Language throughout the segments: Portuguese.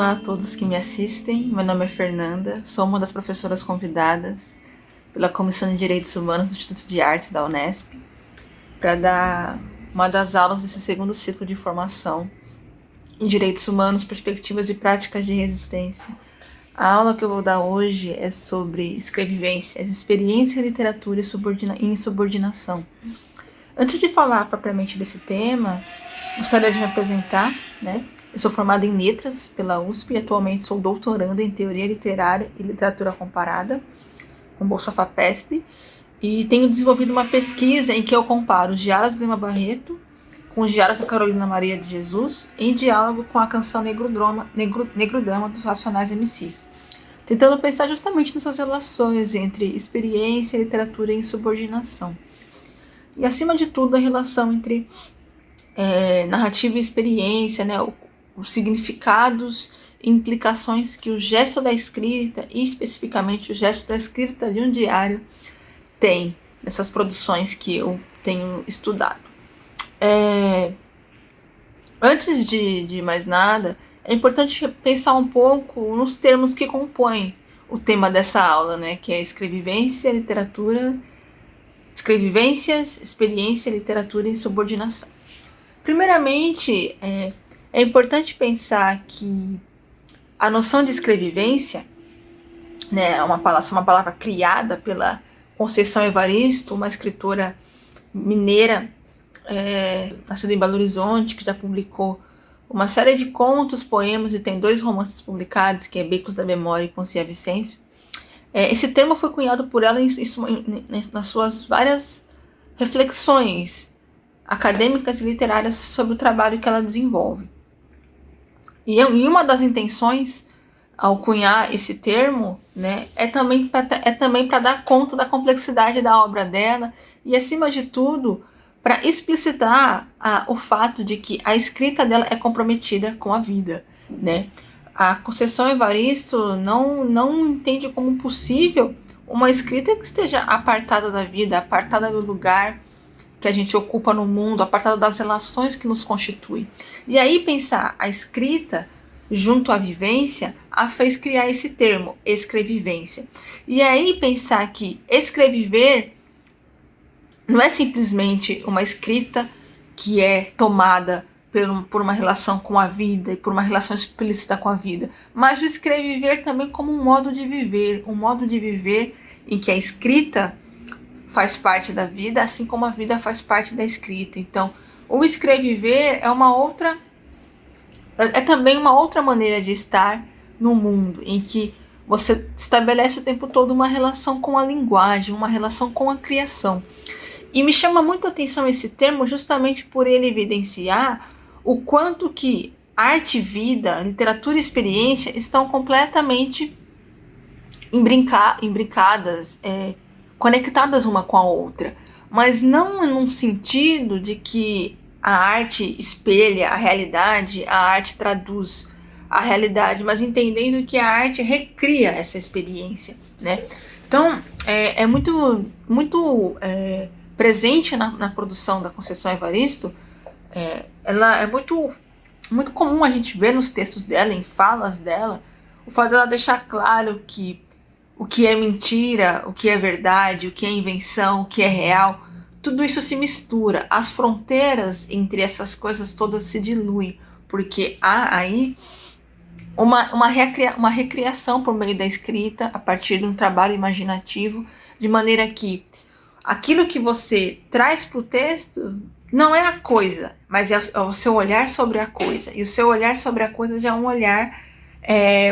Olá a todos que me assistem, meu nome é Fernanda, sou uma das professoras convidadas pela Comissão de Direitos Humanos do Instituto de Artes da Unesp para dar uma das aulas desse segundo ciclo de formação em Direitos Humanos, Perspectivas e Práticas de Resistência. A aula que eu vou dar hoje é sobre escrevivências, experiência, literatura e insubordinação. Antes de falar propriamente desse tema, gostaria de me apresentar, né? Eu sou formada em Letras pela USP e atualmente sou doutoranda em Teoria Literária e Literatura Comparada, com Bolsa FAPESP, e tenho desenvolvido uma pesquisa em que eu comparo os diários de Lima Barreto com os diários da Carolina Maria de Jesus, em diálogo com a canção Negro Drama dos Racionais MCs, tentando pensar justamente nessas relações entre experiência, literatura e insubordinação. E, acima de tudo, a relação entre narrativa e experiência, né, os significados e implicações que o gesto da escrita, e especificamente o gesto da escrita de um diário, tem nessas produções que eu tenho estudado. Antes de mais nada, é importante pensar um pouco nos termos que compõem o tema dessa aula, né, que é escrevivência, literatura, escrevivências, experiência, literatura e subordinação. Primeiramente, é importante pensar que a noção de escrevivência, né, é uma palavra criada pela Conceição Evaristo, uma escritora mineira, nascida em Belo Horizonte, que já publicou uma série de contos, poemas e tem 2 romances publicados, que é Becos da Memória e Poncia Vicêncio. Esse termo foi cunhado por ela nas suas várias reflexões acadêmicas e literárias sobre o trabalho que ela desenvolve. E uma das intenções ao cunhar esse termo, né, é também para dar conta da complexidade da obra dela e, acima de tudo, para explicitar o fato de que a escrita dela é comprometida com a vida, né? A Conceição Evaristo não entende como possível uma escrita que esteja apartada da vida, apartada do lugar que a gente ocupa no mundo, apartada das relações que nos constituem. E aí pensar a escrita junto à vivência a fez criar esse termo, escrevivência. E aí pensar que escreviver não é simplesmente uma escrita que é tomada por uma relação com a vida e por uma relação explícita com a vida, mas o escreviver também como um modo de viver em que a escrita faz parte da vida, assim como a vida faz parte da escrita. Então, o escreviver é também uma outra maneira de estar no mundo, em que você estabelece o tempo todo uma relação com a linguagem, uma relação com a criação. E me chama muito a atenção esse termo justamente por ele evidenciar o quanto que arte e vida, literatura e experiência estão completamente imbricadas, conectadas uma com a outra, mas não num sentido de que a arte espelha a realidade, a arte traduz a realidade, mas entendendo que a arte recria essa experiência, né? Então, é muito presente na produção da Conceição Evaristo. Ela é muito comum a gente ver nos textos dela, em falas dela, o fato dela deixar claro que o que é mentira, o que é verdade, o que é invenção, o que é real, tudo isso se mistura. As fronteiras entre essas coisas todas se diluem, porque há aí uma recriação por meio da escrita, a partir de um trabalho imaginativo, de maneira que aquilo que você traz para o texto não é a coisa, mas é o seu olhar sobre a coisa. E o seu olhar sobre a coisa já é um olhar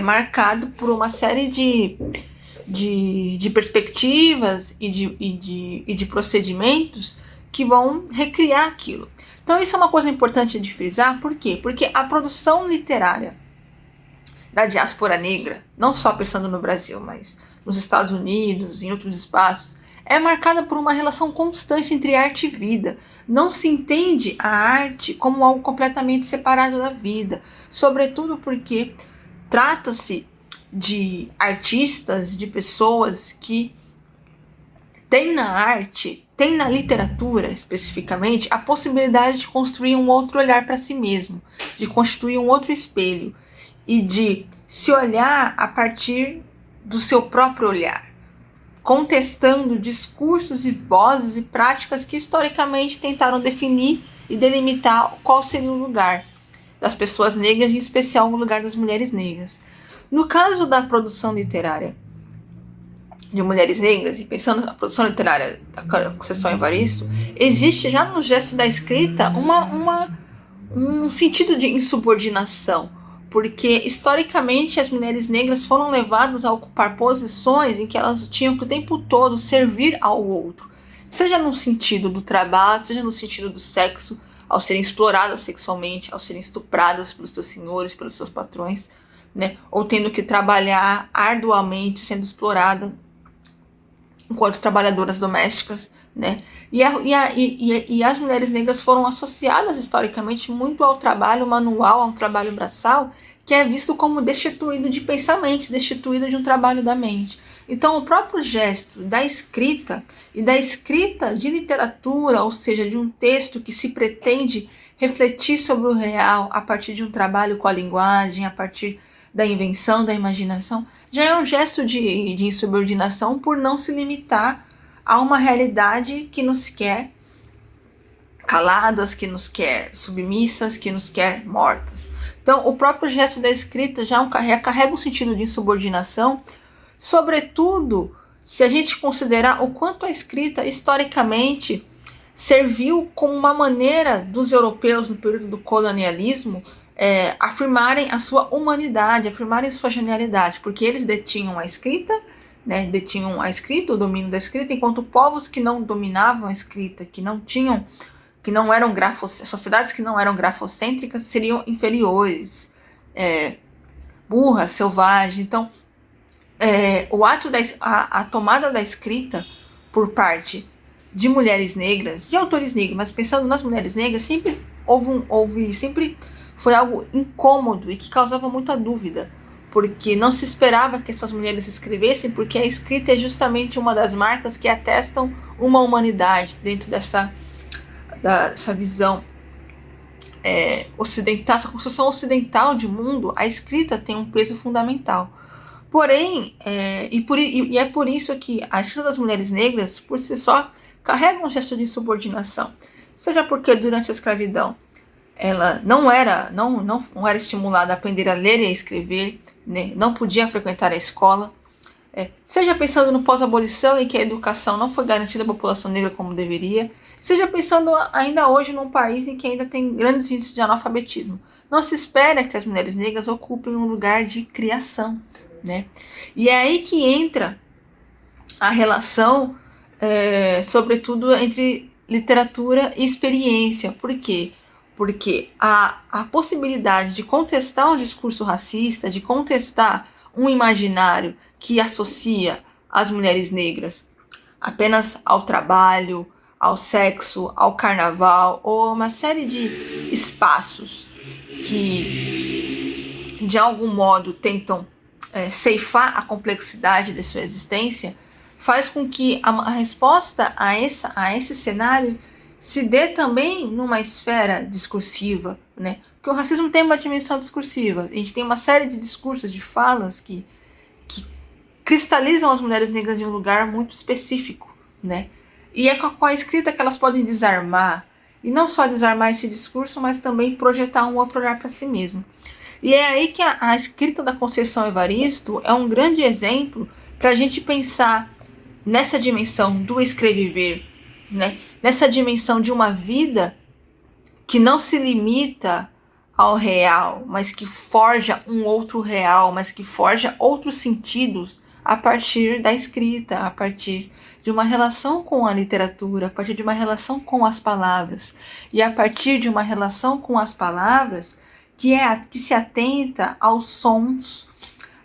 marcado por uma série de perspectivas e de procedimentos que vão recriar aquilo. Então isso é uma coisa importante de frisar. Por quê? Porque a produção literária da diáspora negra, não só pensando no Brasil, mas nos Estados Unidos, em outros espaços, é marcada por uma relação constante entre arte e vida. Não se entende a arte como algo completamente separado da vida, sobretudo porque trata-se de artistas, de pessoas que têm na arte, têm na literatura especificamente, a possibilidade de construir um outro olhar para si mesmo, de constituir um outro espelho. e de se olhar a partir do seu próprio olhar, contestando discursos e vozes e práticas que historicamente tentaram definir e delimitar qual seria o lugar das pessoas negras, em especial o lugar das mulheres negras. No caso da produção literária de mulheres negras, e pensando na produção literária da Conceição Evaristo, existe já no gesto da escrita um sentido de insubordinação, porque historicamente as mulheres negras foram levadas a ocupar posições em que elas tinham que o tempo todo servir ao outro, seja no sentido do trabalho, seja no sentido do sexo, ao serem exploradas sexualmente, ao serem estupradas pelos seus senhores, pelos seus patrões, né? Ou tendo que trabalhar arduamente, sendo explorada enquanto trabalhadoras domésticas, né? E as mulheres negras foram associadas historicamente muito ao trabalho manual, ao trabalho braçal, que é visto como destituído de pensamento, destituído de um trabalho da mente. Então, o próprio gesto da escrita e da escrita de literatura, ou seja, de um texto que se pretende refletir sobre o real a partir de um trabalho com a linguagem, a partir da invenção, da imaginação, já é um gesto de insubordinação por não se limitar a uma realidade que nos quer caladas, que nos quer submissas, que nos quer mortas. Então, o próprio gesto da escrita já carrega um sentido de insubordinação, sobretudo se a gente considerar o quanto a escrita, historicamente, serviu como uma maneira dos europeus no período do colonialismo afirmarem a sua humanidade, afirmarem sua genialidade, porque eles detinham a escrita, né, detinham a escrita, o domínio da escrita, enquanto povos que não dominavam a escrita, que não eram sociedades que não eram grafocêntricas, seriam inferiores, burras, selvagens. Então, o ato a tomada da escrita por parte de mulheres negras, de autores negros, mas pensando nas mulheres negras, sempre sempre foi algo incômodo e que causava muita dúvida, porque não se esperava que essas mulheres escrevessem, porque a escrita é justamente uma das marcas que atestam uma humanidade dentro dessa visão ocidental, essa construção ocidental de mundo. A escrita tem um peso fundamental. Porém, é por isso que a escrita das mulheres negras, por si só, carrega um gesto de insubordinação. Seja porque durante a escravidão ela não era estimulada a aprender a ler e a escrever, né? Não podia frequentar a escola. Seja pensando no pós-abolição, em que a educação não foi garantida à população negra como deveria, seja pensando ainda hoje num país em que ainda tem grandes índices de analfabetismo. Não se espera que as mulheres negras ocupem um lugar de criação, né? E é aí que entra a relação, sobretudo, entre literatura e experiência. Por quê? Porque a possibilidade de contestar um discurso racista, de contestar um imaginário que associa as mulheres negras apenas ao trabalho, ao sexo, ao carnaval, ou uma série de espaços que de algum modo tentam ceifar a complexidade de sua existência, faz com que a resposta a esse cenário se dê também numa esfera discursiva, né? Porque o racismo tem uma dimensão discursiva. A gente tem uma série de discursos, de falas que cristalizam as mulheres negras em um lugar muito específico, né? E é com a escrita que elas podem desarmar, e não só desarmar esse discurso, mas também projetar um outro olhar para si mesmo. E é aí que a escrita da Conceição Evaristo é um grande exemplo para a gente pensar nessa dimensão do escrever, né? Nessa dimensão de uma vida que não se limita ao real, mas que forja um outro real, mas que forja outros sentidos a partir da escrita, a partir de uma relação com a literatura, a partir de uma relação com as palavras, e a partir de uma relação com as palavras que se atenta aos sons,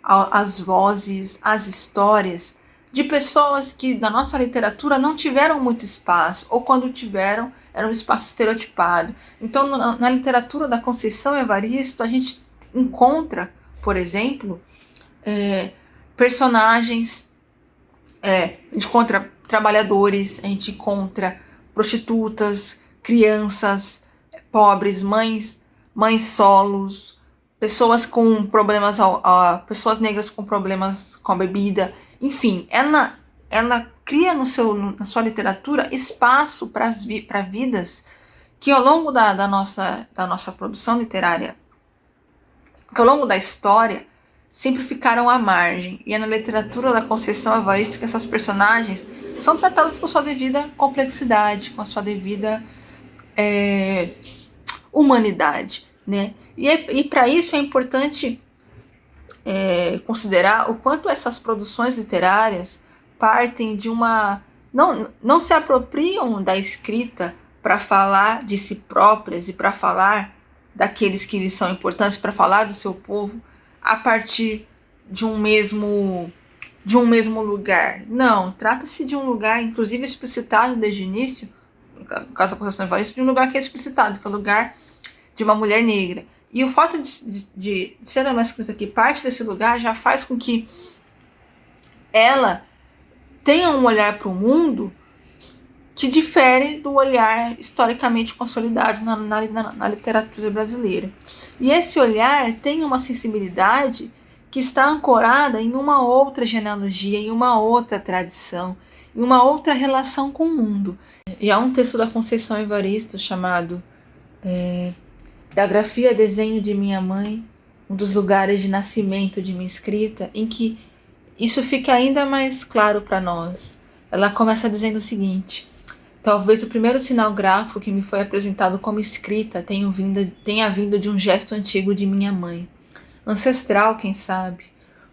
às vozes, às histórias de pessoas que na nossa literatura não tiveram muito espaço, ou quando tiveram, era um espaço estereotipado. Então, na literatura da Conceição Evaristo, a gente encontra, por exemplo, personagens, a gente encontra trabalhadores, a gente encontra prostitutas, crianças pobres, mães solos, pessoas com problemas, pessoas negras com problemas com a bebida, enfim, ela cria na sua literatura espaço para vidas que ao longo da nossa produção literária, que ao longo da história, sempre ficaram à margem. E é na literatura da Conceição Evaristo que essas personagens são tratadas com sua devida complexidade, com a sua devida humanidade, né? E para isso é importante considerar o quanto essas produções literárias partem de uma... não se apropriam da escrita para falar de si próprias e para falar daqueles que lhes são importantes, para falar do seu povo a partir de um mesmo lugar. Não, trata-se de um lugar, inclusive explicitado desde o início, no caso da Conceição Evaristo, de um lugar que é explicitado, que é o lugar de uma mulher negra. E o fato de ser uma escrita que parte desse lugar já faz com que ela tenha um olhar para o mundo que difere do olhar historicamente consolidado na literatura brasileira. E esse olhar tem uma sensibilidade que está ancorada em uma outra genealogia, em uma outra tradição, em uma outra relação com o mundo. E há um texto da Conceição Evaristo chamado Da Grafia Desenho de Minha Mãe, um dos lugares de nascimento de minha escrita, em que isso fica ainda mais claro para nós. Ela começa dizendo o seguinte: talvez o primeiro sinal gráfico que me foi apresentado como escrita tenha vindo de um gesto antigo de minha mãe. Ancestral, quem sabe?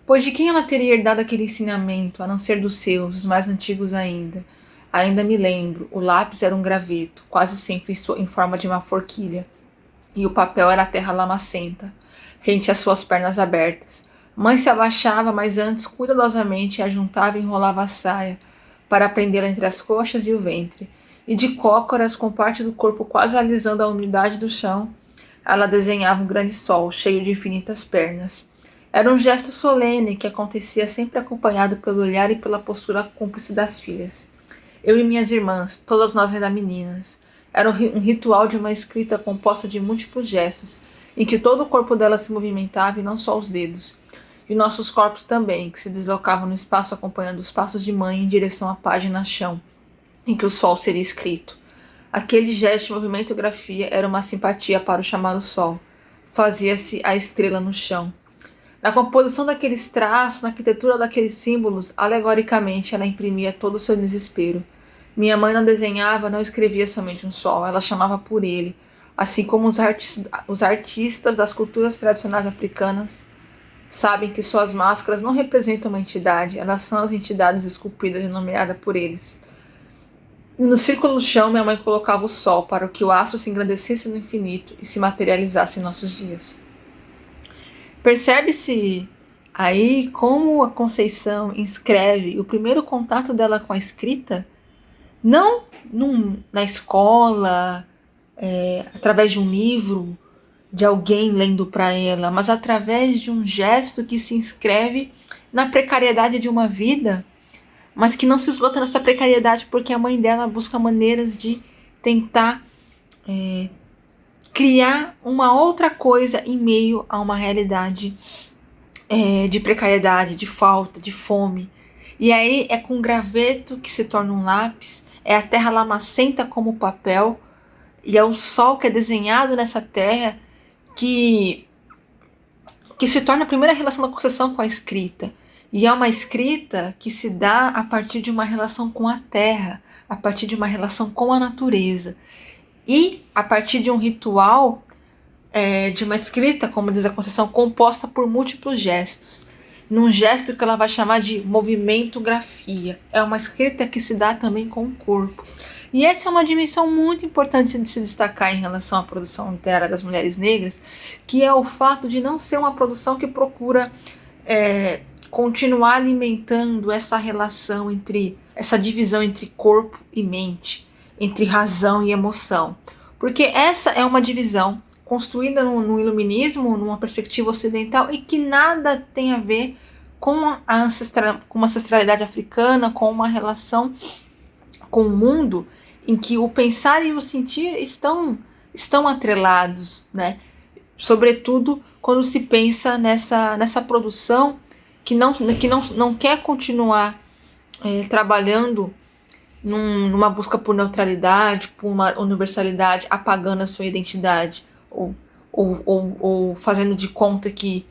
Pois de quem ela teria herdado aquele ensinamento, a não ser dos seus, os mais antigos ainda? Ainda me lembro, o lápis era um graveto, quase sempre em forma de uma forquilha, e o papel era a terra lamacenta, rente às suas pernas abertas. Mãe se abaixava, mas antes, cuidadosamente, a juntava e enrolava a saia, para prendê-la entre as coxas e o ventre, e de cócoras, com parte do corpo quase alisando a umidade do chão, ela desenhava um grande sol, cheio de infinitas pernas. Era um gesto solene que acontecia sempre acompanhado pelo olhar e pela postura cúmplice das filhas. Eu e minhas irmãs, todas nós ainda meninas. Era um ritual de uma escrita composta de múltiplos gestos, em que todo o corpo dela se movimentava e não só os dedos. E nossos corpos também, que se deslocavam no espaço acompanhando os passos de mãe em direção à página chão, em que o sol seria escrito. Aquele gesto de movimento e grafia era uma simpatia para o chamar o sol. Fazia-se a estrela no chão. Na composição daqueles traços, na arquitetura daqueles símbolos, alegoricamente ela imprimia todo o seu desespero. Minha mãe não desenhava, não escrevia somente um sol, ela chamava por ele, assim como os artistas das culturas tradicionais africanas sabem que suas máscaras não representam uma entidade, elas são as entidades esculpidas e nomeadas por eles. E no círculo do chão, minha mãe colocava o sol para que o astro se engrandecesse no infinito e se materializasse em nossos dias. Percebe-se aí como a Conceição inscreve o primeiro contato dela com a escrita, não na escola, através de um livro, de alguém lendo para ela, mas através de um gesto que se inscreve na precariedade de uma vida, mas que não se esgota nessa precariedade porque a mãe dela busca maneiras de tentar criar uma outra coisa em meio a uma realidade de precariedade, de falta, de fome. E aí é com graveto que se torna um lápis, é a terra lamacenta como papel, e é o sol que é desenhado nessa terra que se torna a primeira relação da Conceição com a escrita. E é uma escrita que se dá a partir de uma relação com a terra, a partir de uma relação com a natureza. E a partir de um ritual, de uma escrita, como diz a Conceição, composta por múltiplos gestos. Num gesto que ela vai chamar de movimento-grafia. É uma escrita que se dá também com o corpo. E essa é uma dimensão muito importante de se destacar em relação à produção literária das mulheres negras, que é o fato de não ser uma produção que procura continuar alimentando essa relação essa divisão entre corpo e mente, entre razão e emoção. Porque essa é uma divisão construída no iluminismo, numa perspectiva ocidental, e que nada tem a ver com uma ancestralidade africana, com uma relação com o mundo em que o pensar e o sentir estão atrelados, né? sobretudo quando se pensa nessa produção que não quer continuar trabalhando numa busca por neutralidade, por uma universalidade, apagando a sua identidade, ou fazendo de conta que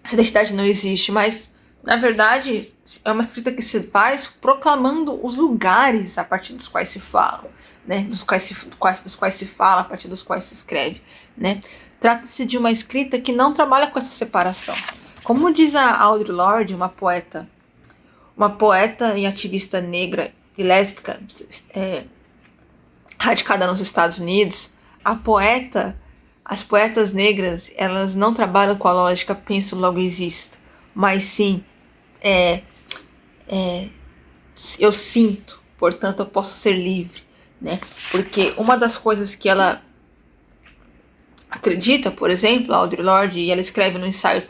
essa identidade não existe, mas na verdade é uma escrita que se faz proclamando os lugares a partir dos quais se fala, né? dos quais se fala, a partir dos quais se escreve, né? Trata-se de uma escrita que não trabalha com essa separação. Como diz a Audre Lorde, uma poeta e ativista negra e lésbica radicada nos Estados Unidos, as poetas negras, elas não trabalham com a lógica penso logo existo, mas sim eu sinto, portanto eu posso ser livre, né? Porque uma das coisas que ela acredita, por exemplo, a Audre Lorde, e ela escreve no ensaio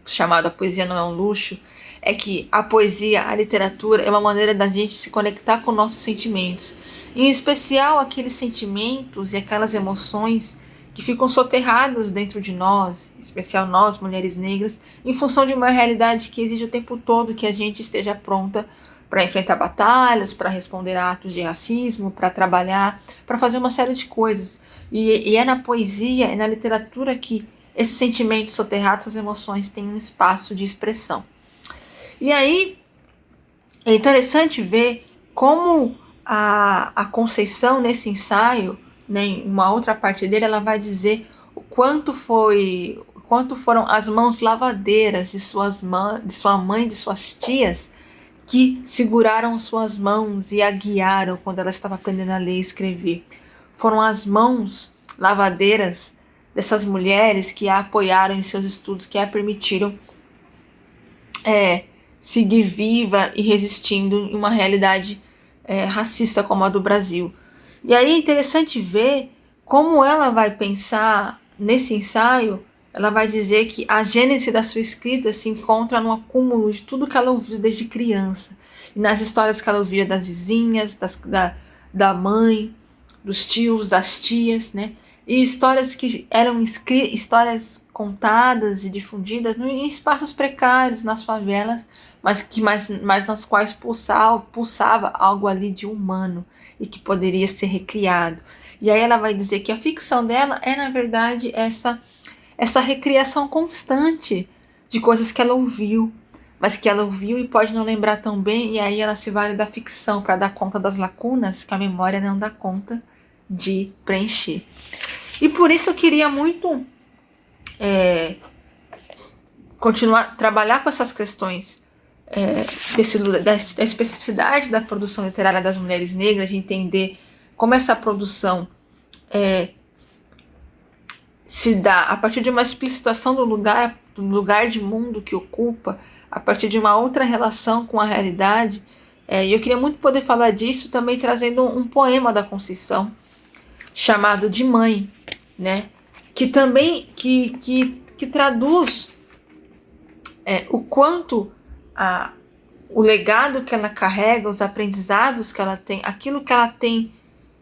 chamado A Poesia Não é um Luxo, é que a poesia, a literatura, é uma maneira da gente se conectar com nossos sentimentos, em especial aqueles sentimentos e aquelas emoções que ficam soterradas dentro de nós, em especial nós, mulheres negras, em função de uma realidade que exige o tempo todo que a gente esteja pronta para enfrentar batalhas, para responder a atos de racismo, para trabalhar, para fazer uma série de coisas. E é na poesia, é na literatura que esses sentimentos soterrados, essas emoções têm um espaço de expressão. E aí é interessante ver como a Conceição, nesse ensaio, né, em uma outra parte dele, ela vai dizer o quanto foram as mãos lavadeiras de sua mãe, de suas tias, que seguraram suas mãos e a guiaram quando ela estava aprendendo a ler e escrever. Foram as mãos lavadeiras dessas mulheres que a apoiaram em seus estudos, que a permitiram seguir viva e resistindo em uma realidade racista como a do Brasil. E aí é interessante ver como ela vai pensar nesse ensaio. Ela vai dizer que a gênese da sua escrita se encontra no acúmulo de tudo que ela ouviu desde criança. E nas histórias que ela ouvia das vizinhas, da mãe, dos tios, das tias, né? E histórias que eram histórias contadas e difundidas em espaços precários, nas favelas, mas nas quais pulsava algo ali de humano e que poderia ser recriado. E aí ela vai dizer que a ficção dela é, na verdade, essa recriação constante de coisas que ela ouviu, mas que ela ouviu e pode não lembrar tão bem, e aí ela se vale da ficção para dar conta das lacunas que a memória não dá conta de preencher. E por isso eu queria muito continuar, trabalhar com essas questões da especificidade da produção literária das mulheres negras, de entender como essa produção se dá a partir de uma explicitação do lugar de mundo que ocupa, a partir de uma outra relação com a realidade. E eu queria muito poder falar disso também trazendo um poema da Conceição chamado De Mãe, né? Que também que traduz o quanto o legado que ela carrega, os aprendizados que ela tem, aquilo que ela tem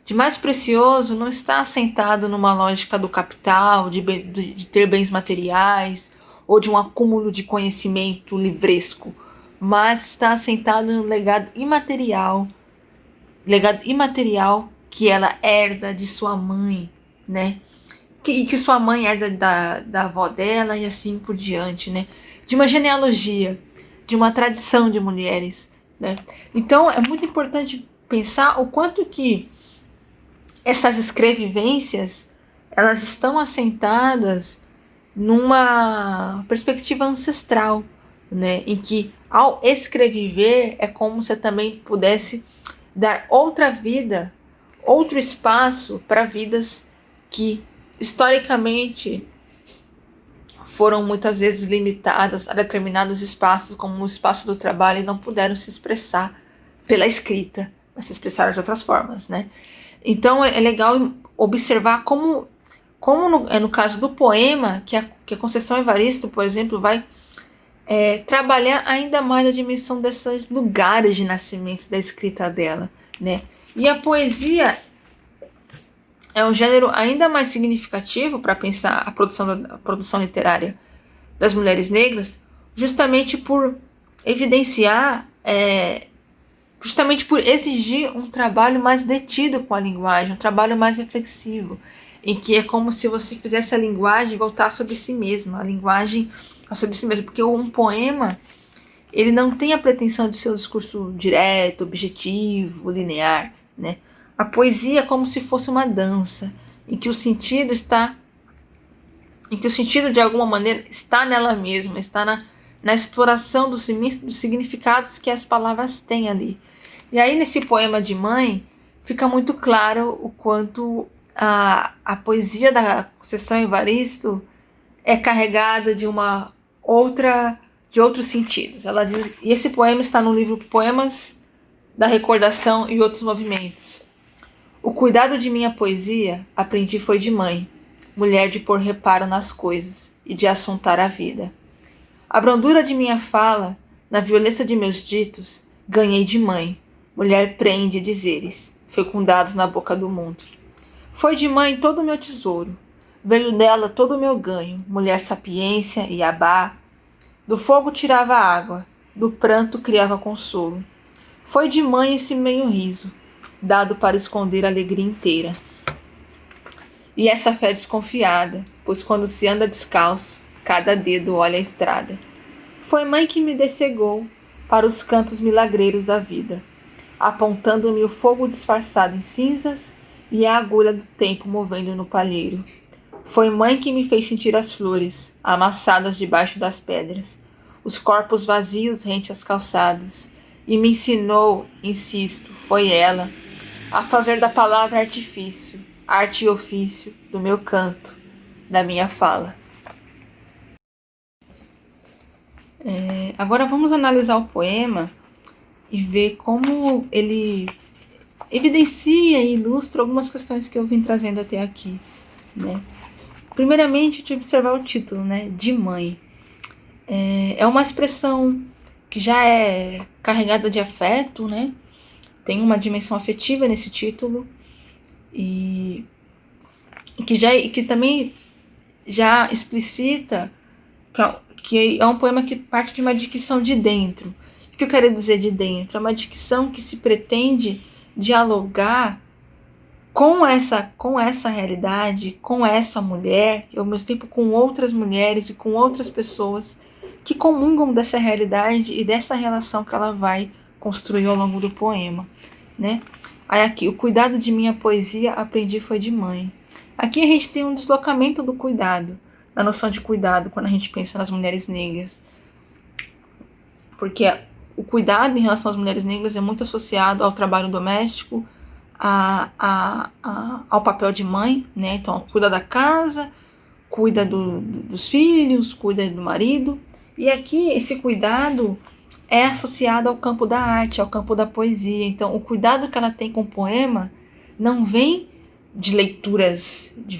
de mais precioso não está assentado numa lógica do capital, de ter bens materiais ou de um acúmulo de conhecimento livresco, mas está assentado no legado imaterial que ela herda de sua mãe, né? Que sua mãe herda da avó dela e assim por diante, né? De uma genealogia, de uma tradição de mulheres, né? Então é muito importante pensar o quanto que essas escrevivências, elas estão assentadas numa perspectiva ancestral, né? Em que ao escreviver é como se também pudesse dar outra vida, outro espaço para vidas que historicamente foram muitas vezes limitadas a determinados espaços, como o espaço do trabalho, e não puderam se expressar pela escrita, mas se expressaram de outras formas, né? Então é legal observar como no caso do poema, que a Conceição Evaristo, por exemplo, vai trabalhar ainda mais a dimensão desses lugares de nascimento da escrita dela, né? E a poesia, é um gênero ainda mais significativo para pensar a produção literária das mulheres negras, justamente por evidenciar, justamente por exigir um trabalho mais detido com a linguagem, um trabalho mais reflexivo, em que é como se você fizesse a linguagem voltar sobre si mesma, a linguagem sobre si mesma, porque um poema, ele não tem a pretensão de ser um discurso direto, objetivo, linear, né? A poesia é como se fosse uma dança, em que o sentido de alguma maneira está nela mesma, está na exploração dos significados que as palavras têm ali. E aí nesse poema de Mãe fica muito claro o quanto a poesia da Conceição Evaristo é carregada de outros sentidos. Ela diz, e esse poema está no livro Poemas da Recordação e Outros Movimentos. O cuidado de minha poesia aprendi foi de mãe, mulher de pôr reparo nas coisas e de assuntar a vida. A brandura de minha fala, na violência de meus ditos, ganhei de mãe, mulher prende dizeres, fecundados na boca do mundo. Foi de mãe todo o meu tesouro, veio dela todo o meu ganho, mulher sapiência e abá. Do fogo tirava água, do pranto criava consolo. Foi de mãe esse meio riso, dado para esconder a alegria inteira. E essa fé desconfiada, pois quando se anda descalço, cada dedo olha a estrada. Foi mãe que me dessegou para os cantos milagreiros da vida, apontando-me o fogo disfarçado em cinzas e a agulha do tempo movendo no palheiro. Foi mãe que me fez sentir as flores, amassadas debaixo das pedras, os corpos vazios rente às calçadas, e me ensinou, insisto, foi ela, a fazer da palavra artifício, arte e ofício do meu canto, da minha fala. Agora vamos analisar o poema e ver como ele evidencia e ilustra algumas questões que eu vim trazendo até aqui, né? Primeiramente, de observar o título, né? De mãe. É uma expressão que já é carregada de afeto, né? Tem uma dimensão afetiva nesse título e que também já explicita que é um poema que parte de uma dicção de dentro. O que eu quero dizer de dentro? É uma dicção que se pretende dialogar com essa realidade, com essa mulher, e ao mesmo tempo com outras mulheres e com outras pessoas que comungam dessa realidade e dessa relação que ela vai construir ao longo do poema, né? Aí aqui, o cuidado de minha poesia aprendi foi de mãe. Aqui a gente tem um deslocamento do cuidado, da noção de cuidado, quando a gente pensa nas mulheres negras. Porque o cuidado em relação às mulheres negras é muito associado ao trabalho doméstico, ao papel de mãe, né? Então, cuida da casa, cuida dos filhos, cuida do marido. E aqui, esse cuidado é associado ao campo da arte, ao campo da poesia. Então, o cuidado que ela tem com o poema não vem de leituras de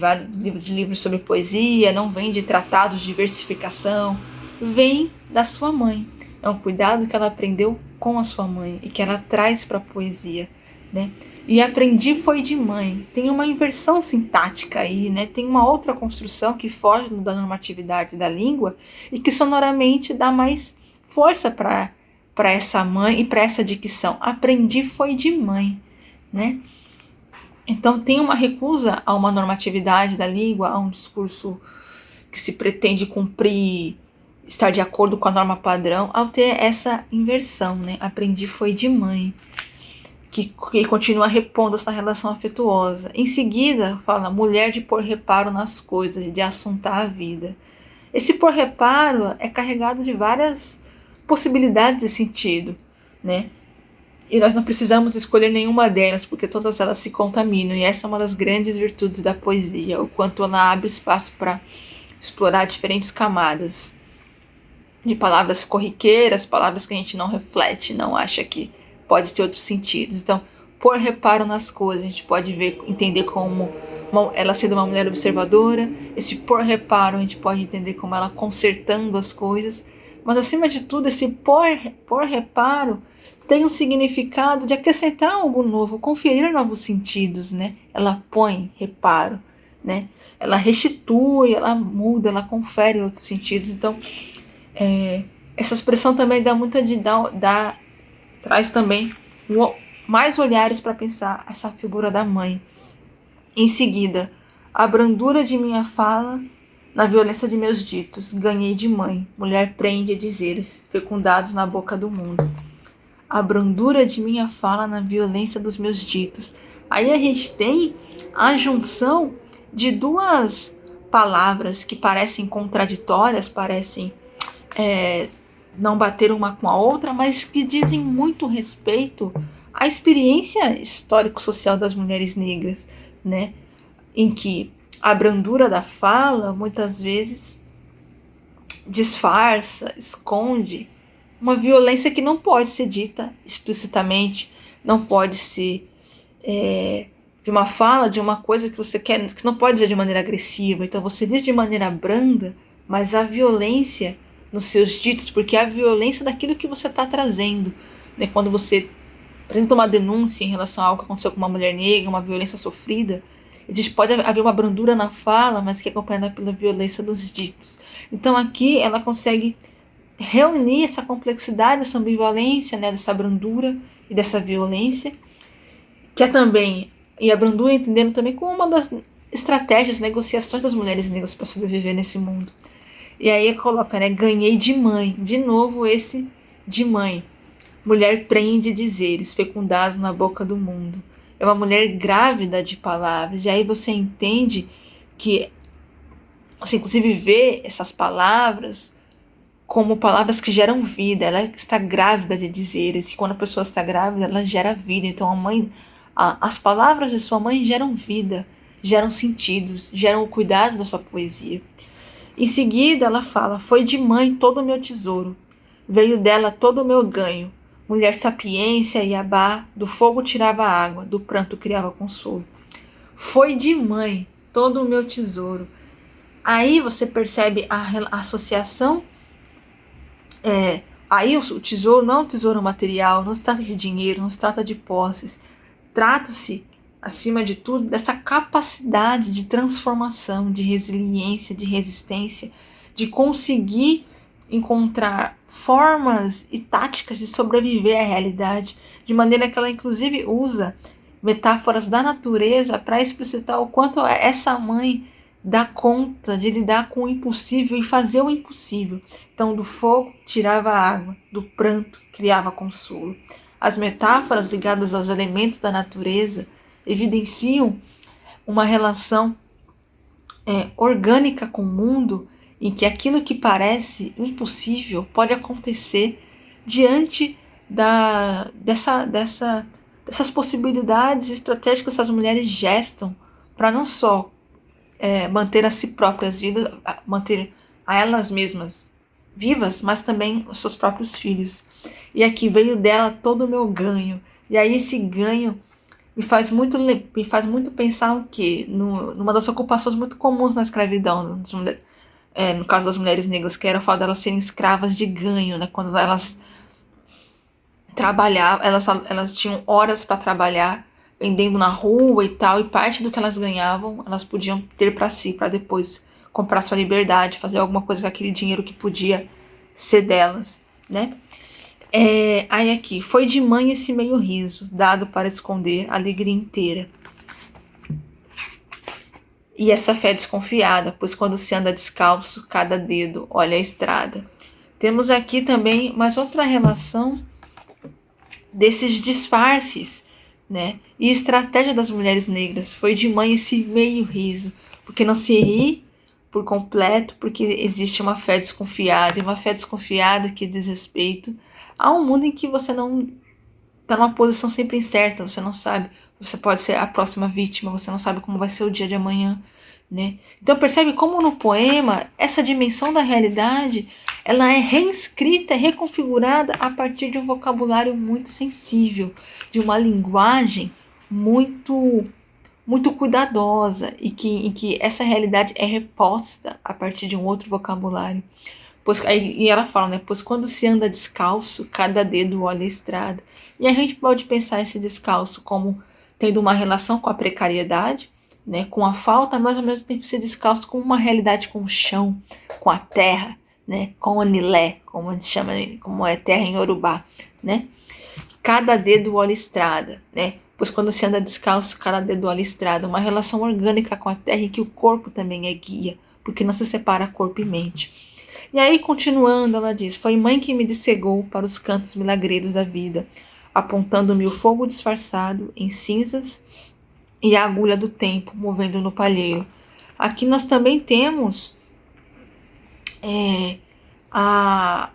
livros sobre poesia, não vem de tratados de versificação, vem da sua mãe. É um cuidado que ela aprendeu com a sua mãe e que ela traz para a poesia, né? E aprendi foi de mãe. Tem uma inversão sintática aí, né? Tem uma outra construção que foge da normatividade da língua e que sonoramente dá mais força para essa mãe e para essa dicção. Aprendi foi de mãe, né? Então tem uma recusa a uma normatividade da língua, a um discurso que se pretende cumprir, estar de acordo com a norma padrão, ao ter essa inversão, né? Aprendi foi de mãe, que continua repondo essa relação afetuosa. Em seguida, fala mulher de pôr reparo nas coisas, de assuntar a vida. Esse pôr reparo é carregado de várias possibilidades de sentido, né? E nós não precisamos escolher nenhuma delas, porque todas elas se contaminam. E essa é uma das grandes virtudes da poesia, o quanto ela abre espaço para explorar diferentes camadas de palavras corriqueiras, palavras que a gente não reflete, não acha que pode ter outros sentidos. Então, pôr reparo nas coisas, a gente pode entender como ela sendo uma mulher observadora. Esse pôr reparo a gente pode entender como ela consertando as coisas. Mas, acima de tudo, esse pôr reparo tem um significado de acrescentar algo novo, conferir novos sentidos, né? Ela põe reparo, né? Ela restitui, ela muda, ela confere outros sentidos. Então, essa expressão também traz também mais olhares para pensar essa figura da mãe. Em seguida, a brandura de minha fala na violência de meus ditos. Ganhei de mãe, mulher prende dizeres, fecundados na boca do mundo. A brandura de minha fala na violência dos meus ditos. Aí a gente tem a junção de duas palavras que parecem contraditórias, parecem não bater uma com a outra, mas que dizem muito respeito à experiência histórico-social das mulheres negras, né? Em que a brandura da fala muitas vezes disfarça, esconde uma violência que não pode ser dita explicitamente, não pode ser de uma fala, de uma coisa que você quer, que não pode dizer de maneira agressiva. Então você diz de maneira branda, mas a violência nos seus ditos, porque é a violência daquilo que você está trazendo, né? Quando você apresenta uma denúncia em relação a algo que aconteceu com uma mulher negra, uma violência sofrida, pode haver uma brandura na fala, mas que é acompanhada pela violência dos ditos. Então aqui ela consegue reunir essa complexidade, essa ambivalência, né, dessa brandura e dessa violência, que é também, e a brandura entendendo também como uma das estratégias, negociações das mulheres negras para sobreviver nesse mundo. E aí coloca, né, ganhei de mãe, de novo esse de mãe. Mulher prende dizeres, fecundados na boca do mundo. É uma mulher grávida de palavras. E aí você entende que você inclusive vê essas palavras como palavras que geram vida. Ela está grávida de dizeres. E quando a pessoa está grávida, ela gera vida. Então as palavras de sua mãe geram vida, geram sentidos, geram o cuidado da sua poesia. Em seguida ela fala, foi de mãe todo o meu tesouro, veio dela todo o meu ganho. Mulher sapiência e abá, do fogo tirava água, do pranto criava consolo. Foi de mãe todo o meu tesouro. Aí você percebe a associação. Aí o tesouro não é um tesouro material, não se trata de dinheiro, não se trata de posses. Trata-se, acima de tudo, dessa capacidade de transformação, de resiliência, de resistência, de conseguir encontrar formas e táticas de sobreviver à realidade, de maneira que ela inclusive usa metáforas da natureza para explicitar o quanto essa mãe dá conta de lidar com o impossível e fazer o impossível. Então, do fogo tirava a água, do pranto criava consolo. As metáforas ligadas aos elementos da natureza evidenciam uma relação orgânica com o mundo, em que aquilo que parece impossível pode acontecer diante dessas possibilidades estratégicas que essas mulheres gestam para não só manter a si próprias vidas, manter a elas mesmas vivas, mas também os seus próprios filhos. E aqui veio dela todo o meu ganho. E aí esse ganho me faz muito pensar o quê? Numa das ocupações muito comuns na escravidão, no caso das mulheres negras, que era o fato delas serem escravas de ganho, né? Quando elas trabalhavam, elas tinham horas para trabalhar, vendendo na rua e tal, e parte do que elas ganhavam, elas podiam ter para si, para depois comprar sua liberdade, fazer alguma coisa com aquele dinheiro que podia ser delas, né? Aí aqui, foi de mãe esse meio riso, dado para esconder a alegria inteira. E essa fé desconfiada, pois quando se anda descalço, cada dedo olha a estrada. Temos aqui também mais outra relação desses disfarces, né? E estratégia das mulheres negras. Foi de mãe esse meio riso, porque não se ri por completo, porque existe uma fé desconfiada, e uma fé desconfiada que diz respeito a um mundo em que você não está numa posição sempre incerta, você não sabe, você pode ser a próxima vítima, você não sabe como vai ser o dia de amanhã, né? Então percebe como no poema essa dimensão da realidade ela é reescrita, reconfigurada a partir de um vocabulário muito sensível, de uma linguagem muito cuidadosa, e em que essa realidade é reposta a partir de um outro vocabulário. E ela fala, né? Pois quando se anda descalço, cada dedo olha a estrada. E a gente pode pensar esse descalço como tendo uma relação com a precariedade, né? Com a falta, mas ao mesmo tempo ser descalço com uma realidade com o chão, com a terra, né? Com o anilé, como a gente chama, como é terra em Yorubá, né? Cada dedo olha a estrada, né? Pois quando se anda descalço, cada dedo olha a estrada. Uma relação orgânica com a terra em que o corpo também é guia, porque não se separa corpo e mente. E aí, continuando, ela diz: foi mãe que me dissegou para os cantos milagreiros da vida, apontando-me o fogo disfarçado em cinzas e a agulha do tempo movendo no palheiro. Aqui nós também temos a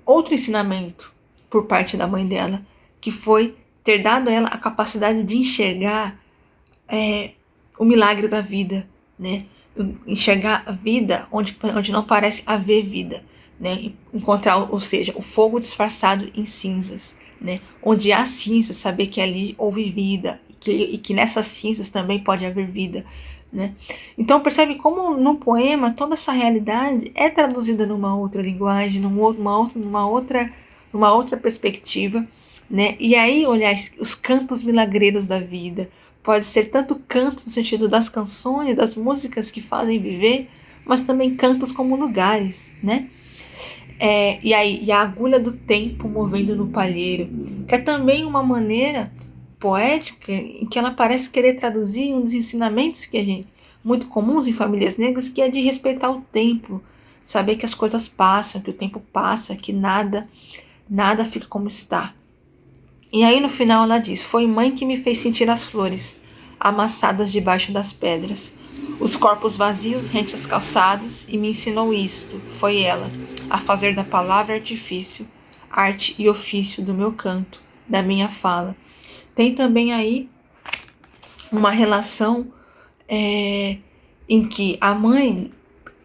outro ensinamento por parte da mãe dela, que foi ter dado a ela a capacidade de enxergar o milagre da vida, né? Enxergar a vida onde não parece haver vida, né? Encontrar, ou seja, o fogo disfarçado em cinzas, né? Onde há cinzas, saber que ali houve vida e que nessas cinzas também pode haver vida, né? Então percebe como no poema toda essa realidade é traduzida numa outra linguagem, numa outra perspectiva, né? E aí olhar os cantos milagreiros da vida. Pode ser tanto cantos no sentido das canções, das músicas que fazem viver, mas também cantos como lugares, né? E a agulha do tempo movendo no palheiro, que é também uma maneira poética em que ela parece querer traduzir um dos ensinamentos que a gente, muito comuns em famílias negras, que é de respeitar o tempo, saber que as coisas passam, que o tempo passa, que nada fica como está. E aí no final ela diz: foi mãe que me fez sentir as flores amassadas debaixo das pedras, os corpos vazios rente às calçadas, e me ensinou isto, foi ela, a fazer da palavra artifício, arte e ofício do meu canto, da minha fala. Tem também aí uma relação em que a mãe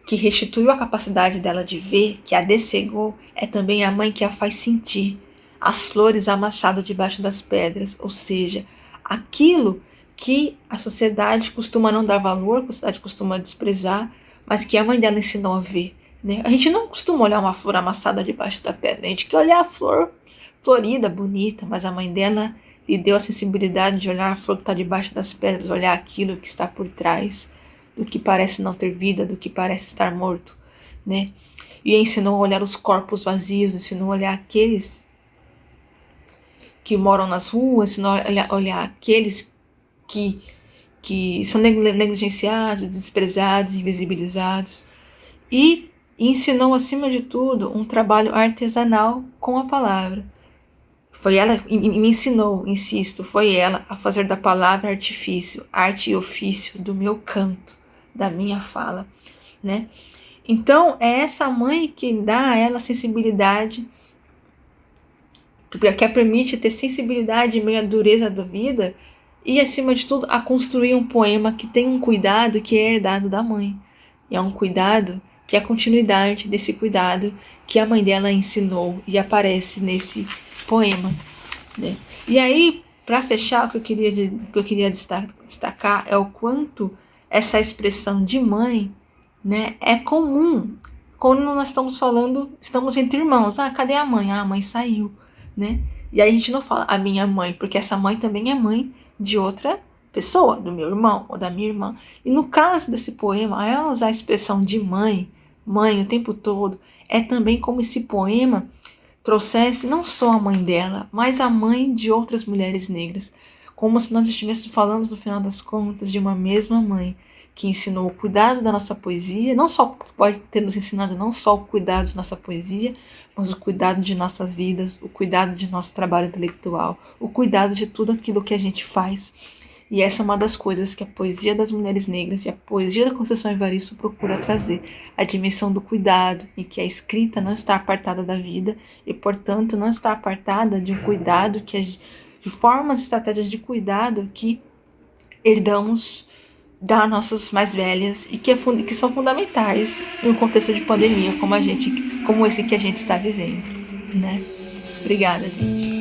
que restituiu a capacidade dela de ver, que a dessegou, é também a mãe que a faz sentir as flores amassadas debaixo das pedras, ou seja, aquilo que a sociedade costuma não dar valor, que a sociedade costuma desprezar, mas que a mãe dela ensinou a ver, né? A gente não costuma olhar uma flor amassada debaixo da pedra, a gente quer olhar a flor florida, bonita, mas a mãe dela lhe deu a sensibilidade de olhar a flor que está debaixo das pedras, olhar aquilo que está por trás do que parece não ter vida, do que parece estar morto, né? E ensinou a olhar os corpos vazios, ensinou a olhar aqueles que moram nas ruas, ensinou a olhar aqueles que são negligenciados, desprezados, invisibilizados, e ensinou, acima de tudo, um trabalho artesanal com a palavra. Foi ela, e me ensinou, insisto, foi ela a fazer da palavra artifício, arte e ofício do meu canto, da minha fala, né? Então, é essa mãe que dá a ela a sensibilidade, que a permite ter sensibilidade em meio à dureza da vida, e, acima de tudo, a construir um poema que tem um cuidado que é herdado da mãe. E é um cuidado que é a continuidade desse cuidado que a mãe dela ensinou e aparece nesse poema, né? E aí, para fechar, o que eu queria destacar é o quanto essa expressão de mãe, né, é comum quando nós estamos entre irmãos. Ah, cadê a mãe? Ah, a mãe saiu, né? E aí a gente não fala a minha mãe, porque essa mãe também é mãe de outra pessoa, do meu irmão ou da minha irmã. E no caso desse poema, ela usar a expressão de mãe o tempo todo, é também como esse poema trouxesse não só a mãe dela, mas a mãe de outras mulheres negras, como se nós estivéssemos falando, no final das contas, de uma mesma mãe que ensinou o cuidado da nossa poesia, não só pode ter nos ensinado não só o cuidado de nossa poesia, mas o cuidado de nossas vidas, o cuidado de nosso trabalho intelectual, o cuidado de tudo aquilo que a gente faz. E essa é uma das coisas que a poesia das mulheres negras e a poesia da Conceição Evaristo procura trazer, a dimensão do cuidado, e que a escrita não está apartada da vida e, portanto, não está apartada de um cuidado, de formas e estratégias de cuidado que herdamos das nossas mais velhas e que são fundamentais em um contexto de pandemia como esse que a gente está vivendo, né? Obrigada, gente.